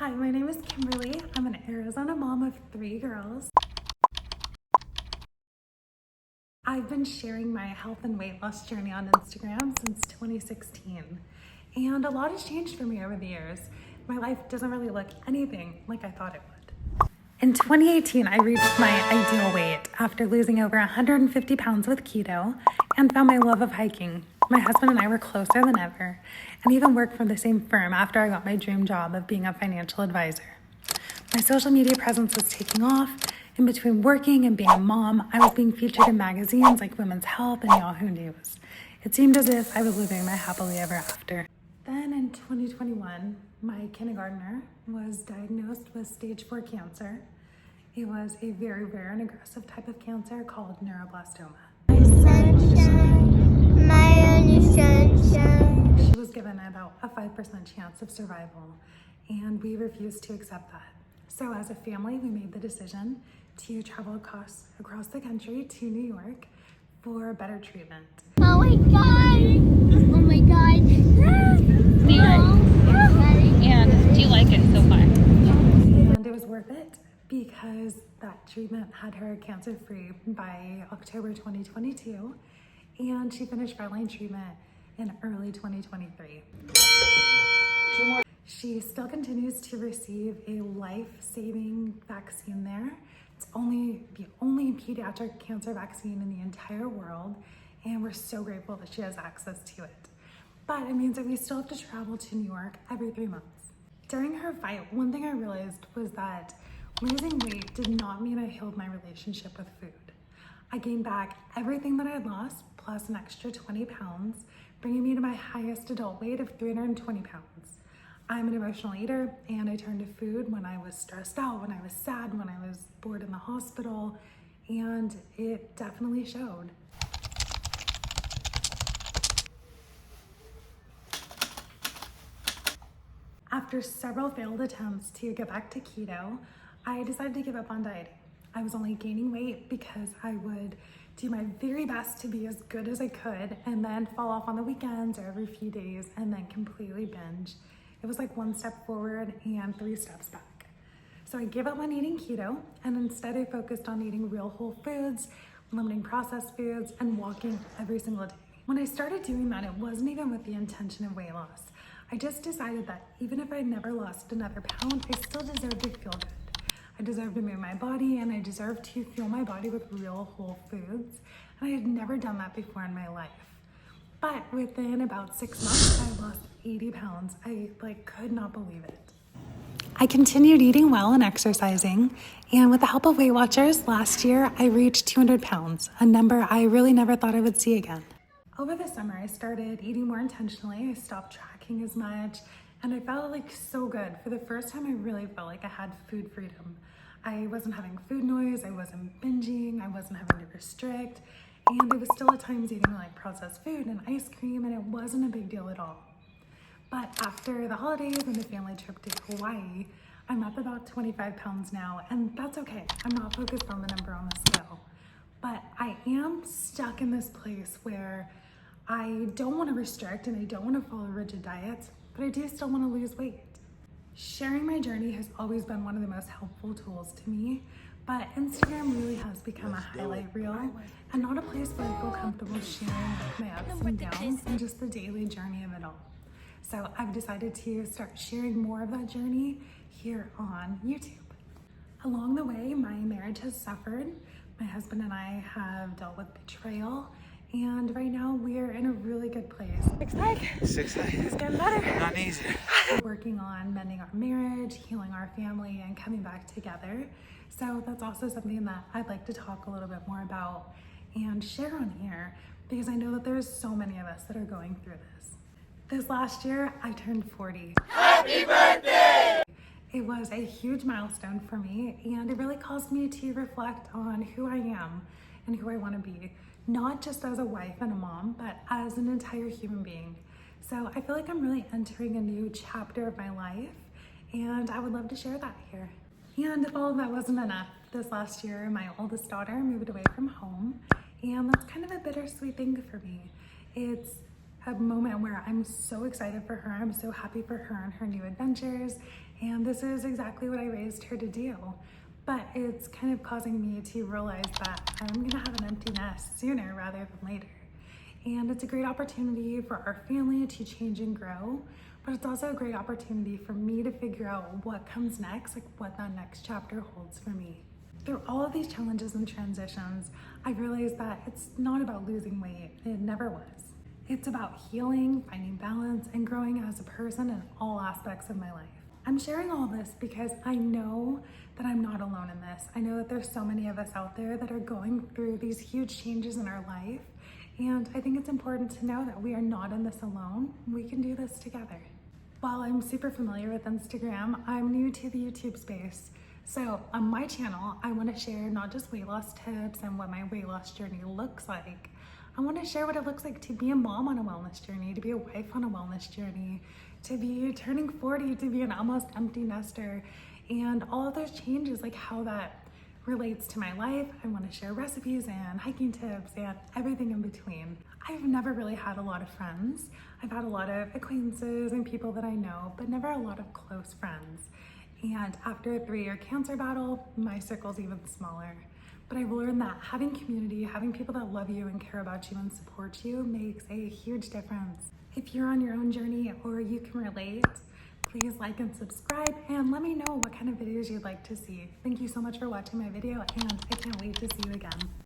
Hi, my name is Kimberly. I'm an Arizona mom of 3 girls. I've been sharing my health and weight loss journey on Instagram since 2016, and a lot has changed for me over the years. My life doesn't really look anything like I thought it would. In 2018, I reached my ideal weight after losing over 150 pounds with keto and found my love of hiking. My husband and I were closer than ever and even worked for the same firm after I got my dream job of being a financial advisor. My social media presence was taking off. In between working and being a mom, I was being featured in magazines like Women's Health and Yahoo News. It seemed as if I was living my happily ever after. Then in 2021, my kindergartner was diagnosed with stage 4 cancer. It was a very rare and aggressive type of cancer called neuroblastoma. Sunshine, my only sunshine. She was given about a 5% chance of survival, and we refused to accept that. So as a family, we made the decision to travel across the country to New York for better treatment. Oh my god! Oh my god! And do you like it so far? And it was worth it because that treatment had her cancer-free by October 2022, and she finished frontline treatment in early 2023. She still continues to receive a life-saving vaccine there. It's the only pediatric cancer vaccine in the entire world, and we're so grateful that she has access to it. But it means that we still have to travel to New York every 3 months. During her fight, one thing I realized was that losing weight did not mean I healed my relationship with food. I gained back everything that I had lost, plus an extra 20 pounds, bringing me to my highest adult weight of 320 pounds. I'm an emotional eater, and I turned to food when I was stressed out, when I was sad, when I was bored in the hospital, and it definitely showed. After several failed attempts to get back to keto, I decided to give up on dieting. I was only gaining weight because I would do my very best to be as good as I could and then fall off on the weekends or every few days and then completely binge. It was like 1 step forward and 3 steps back. So I gave up on eating keto, and instead I focused on eating real whole foods, limiting processed foods, and walking every single day. When I started doing that, it wasn't even with the intention of weight loss. I just decided that even if I never lost another pound, I still deserved to feel good. I deserved to move my body, and I deserved to fuel my body with real whole foods. And I had never done that before in my life. But within about 6 months, I lost 80 pounds. I could not believe it. I continued eating well and exercising, and with the help of Weight Watchers, last year I reached 200 pounds, a number I really never thought I would see again. Over the summer, I started eating more intentionally. I stopped tracking as much, and I felt so good. For the first time, I really felt like I had food freedom. I wasn't having food noise, I wasn't binging, I wasn't having to restrict, and I was still at times eating processed food and ice cream, and it wasn't a big deal at all. But after the holidays and the family trip to Hawaii, I'm up about 25 pounds now, and that's okay. I'm not focused on the number on the scale. But I am stuck in this place where I don't want to restrict and I don't want to follow rigid diets, but I do still want to lose weight. Sharing my journey has always been one of the most helpful tools to me, but Instagram really has become a highlight reel and not a place where I feel comfortable sharing my ups and downs and just the daily journey of it all. So I've decided to start sharing more of that journey here on YouTube. Along the way, my marriage has suffered. My husband and I have dealt with betrayal, and right now we're in a really good place. 6 pack. It's getting better. not easy. We're working on mending our marriage, healing our family, and coming back together. So that's also something that I'd like to talk a little bit more about and share on here, because I know that there's so many of us that are going through this. This last year, I turned 40. Happy birthday! It was a huge milestone for me, and it really caused me to reflect on who I am and who I want to be, not just as a wife and a mom, but as an entire human being. So I feel like I'm really entering a new chapter of my life, and I would love to share that here. And if all of that wasn't enough, this last year, my oldest daughter moved away from home, and that's kind of a bittersweet thing for me. It's a moment where I'm so excited for her. I'm so happy for her and her new adventures, And this is exactly what I raised her to do. But it's kind of causing me to realize that I'm gonna have an empty nest sooner rather than later. And it's a great opportunity for our family to change and grow, but it's also a great opportunity for me to figure out what comes next, like what that next chapter holds for me. Through all of these challenges and transitions, I realized that it's not about losing weight. It never was. It's about healing, finding balance, and growing as a person in all aspects of my life. I'm sharing all this because I know that I'm not alone in this. I know that there's so many of us out there that are going through these huge changes in our life. And I think it's important to know that we are not in this alone. We can do this together. While I'm super familiar with Instagram, I'm new to the YouTube space. So on my channel, I want to share not just weight loss tips and what my weight loss journey looks like. I want to share what it looks like to be a mom on a wellness journey, to be a wife on a wellness journey, to be turning 40, to be an almost empty nester, and all of those changes, like how that relates to my life. I want to share recipes and hiking tips and everything in between. I've never really had a lot of friends. I've had a lot of acquaintances and people that I know, but never a lot of close friends. And after a 3-year cancer battle, my circle's even smaller. But I've learned that having community, having people that love you and care about you and support you makes a huge difference. If you're on your own journey or you can relate, please like and subscribe and let me know what kind of videos you'd like to see. Thank you so much for watching my video, and I can't wait to see you again.